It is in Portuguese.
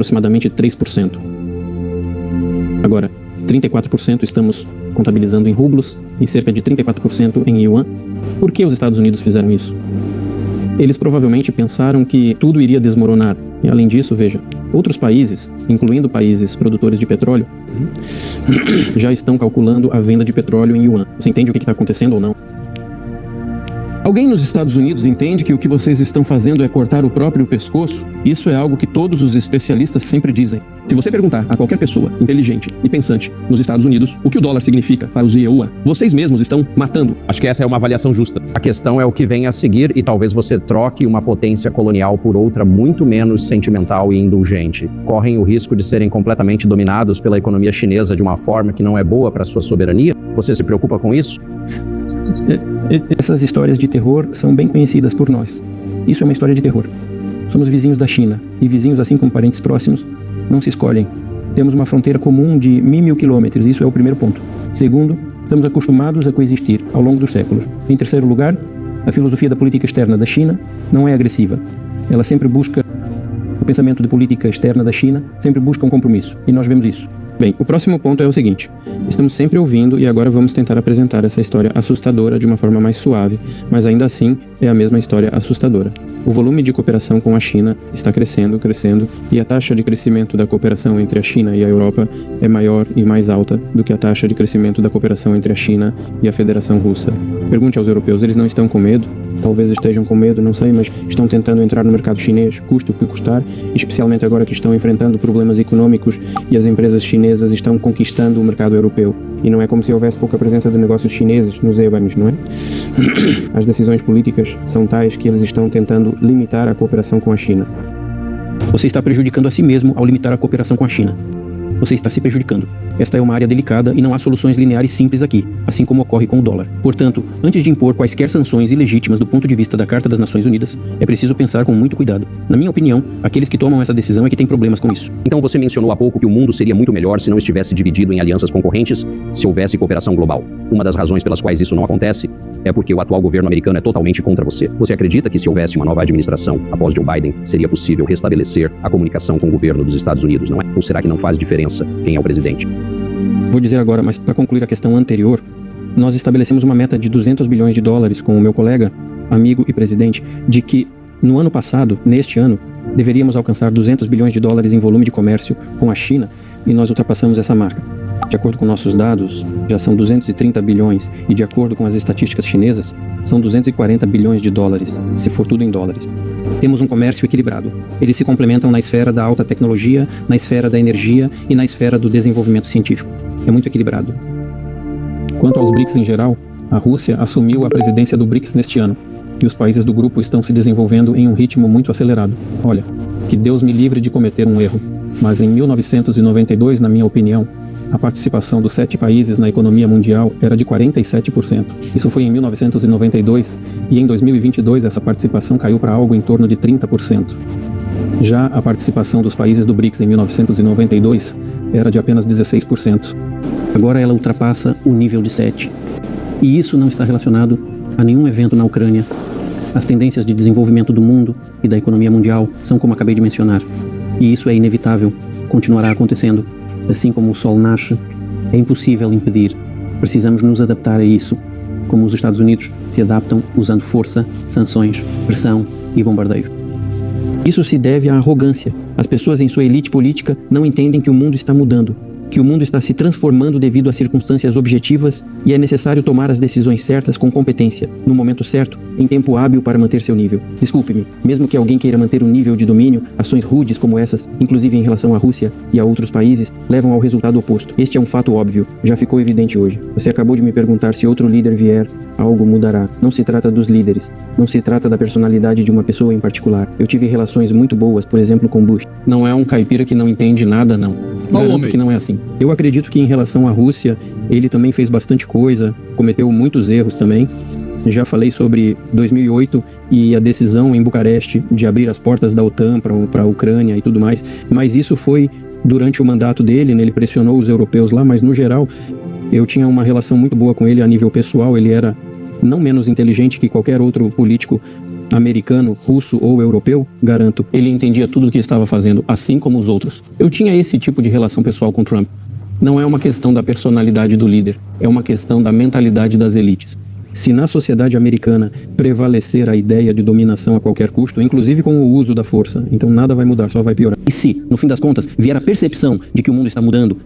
aproximadamente 3%. Agora, 34% estamos contabilizando em rublos e cerca de 34% em yuan. Por que os Estados Unidos fizeram isso? Eles provavelmente pensaram que tudo iria desmoronar. E além disso, veja, outros países, incluindo países produtores de petróleo, já estão calculando a venda de petróleo em yuan. Você entende o que está acontecendo ou não? Alguém nos Estados Unidos entende que o que vocês estão fazendo é cortar o próprio pescoço? Isso é algo que todos os especialistas sempre dizem. Se você perguntar a qualquer pessoa inteligente e pensante nos Estados Unidos o que o dólar significa para os IEUA, vocês mesmos estão matando. Acho que essa é uma avaliação justa. A questão é o que vem a seguir e talvez você troque uma potência colonial por outra muito menos sentimental e indulgente. Correm o risco de serem completamente dominados pela economia chinesa de uma forma que não é boa para sua soberania? Você se preocupa com isso? Essas histórias de terror são bem conhecidas por nós. Isso é uma história de terror. Somos vizinhos da China, e vizinhos, assim como parentes próximos, não se escolhem. Temos uma fronteira comum de 1.000 quilômetros, isso é o primeiro ponto. Segundo, estamos acostumados a coexistir ao longo dos séculos. Em terceiro lugar, a filosofia da política externa da China não é agressiva. Ela sempre busca, o pensamento de política externa da China sempre busca um compromisso, e nós vemos isso. Bem, o próximo ponto é o seguinte. Estamos sempre ouvindo e agora vamos tentar apresentar essa história assustadora de uma forma mais suave, mas ainda assim é a mesma história assustadora. O volume de cooperação com a China está crescendo, e a taxa de crescimento da cooperação entre a China e a Europa é maior e mais alta do que a taxa de crescimento da cooperação entre a China e a Federação Russa. Pergunte aos europeus, eles não estão com medo? Talvez estejam com medo, não sei, mas estão tentando entrar no mercado chinês, custe o que custar, especialmente agora que estão enfrentando problemas econômicos e as empresas chinesas estão conquistando o mercado europeu. E não é como se houvesse pouca presença de negócios chineses nos EUAMs, não é? As decisões políticas são tais que eles estão tentando limitar a cooperação com a China. Você está prejudicando a si mesmo ao limitar a cooperação com a China. Você está se prejudicando. Esta é uma área delicada e não há soluções lineares simples aqui, assim como ocorre com o dólar. Portanto, antes de impor quaisquer sanções ilegítimas do ponto de vista da Carta das Nações Unidas, é preciso pensar com muito cuidado. Na minha opinião, aqueles que tomam essa decisão é que têm problemas com isso. Então você mencionou há pouco que o mundo seria muito melhor se não estivesse dividido em alianças concorrentes, se houvesse cooperação global. Uma das razões pelas quais isso não acontece é porque o atual governo americano é totalmente contra você. Você acredita que se houvesse uma nova administração após Joe Biden, seria possível restabelecer a comunicação com o governo dos Estados Unidos, não é? Ou será que não faz diferença quem é o presidente? Vou dizer agora, mas para concluir a questão anterior, nós estabelecemos uma meta de 200 bilhões de dólares com o meu colega, amigo e presidente, de que no ano passado, neste ano, deveríamos alcançar 200 bilhões de dólares em volume de comércio com a China e nós ultrapassamos essa marca. De acordo com nossos dados, já são 230 bilhões e de acordo com as estatísticas chinesas, são 240 bilhões de dólares, se for tudo em dólares. Temos um comércio equilibrado. Eles se complementam na esfera da alta tecnologia, na esfera da energia e na esfera do desenvolvimento científico. É muito equilibrado. Quanto aos BRICS em geral, a Rússia assumiu a presidência do BRICS neste ano e os países do grupo estão se desenvolvendo em um ritmo muito acelerado. Olha, que Deus me livre de cometer um erro, mas em 1992, na minha opinião, a participação dos 7 países na economia mundial era de 47%. Isso foi em 1992 e em 2022 essa participação caiu para algo em torno de 30%. Já a participação dos países do BRICS em 1992 era de apenas 16%. Agora ela ultrapassa o nível de 7%. E isso não está relacionado a nenhum evento na Ucrânia. As tendências de desenvolvimento do mundo e da economia mundial são como acabei de mencionar. E isso é inevitável, continuará acontecendo. Assim como o sol nasce, é impossível impedir. Precisamos nos adaptar a isso, como os Estados Unidos se adaptam usando força, sanções, pressão e bombardeio. Isso se deve à arrogância. As pessoas em sua elite política não entendem que o mundo está mudando, que o mundo está se transformando devido a circunstâncias objetivas e é necessário tomar as decisões certas com competência, no momento certo, em tempo hábil para manter seu nível. Desculpe-me, mesmo que alguém queira manter um nível de domínio, ações rudes como essas, inclusive em relação à Rússia e a outros países, levam ao resultado oposto. Este é um fato óbvio, já ficou evidente hoje. Você acabou de me perguntar se outro líder vier, algo mudará. Não se trata dos líderes, não se trata da personalidade de uma pessoa em particular. Eu tive relações muito boas, por exemplo, com Bush. Não é um caipira que não entende nada, não. Garanto que não é assim. Eu acredito que em relação à Rússia, ele também fez bastante coisa, cometeu muitos erros também. Já falei sobre 2008 e a decisão em Bucareste de abrir as portas da OTAN para a Ucrânia e tudo mais, mas isso foi durante o mandato dele, né? Ele pressionou os europeus lá, mas no geral eu tinha uma relação muito boa com ele a nível pessoal. Ele era não menos inteligente que qualquer outro político americano, russo ou europeu, garanto, ele entendia tudo o que estava fazendo, assim como os outros. Eu tinha esse tipo de relação pessoal com Trump. Não é uma questão da personalidade do líder, é uma questão da mentalidade das elites. Se na sociedade americana prevalecer a ideia de dominação a qualquer custo, inclusive com o uso da força, então nada vai mudar, só vai piorar. E se, no fim das contas, vier a percepção de que o mundo está mudando,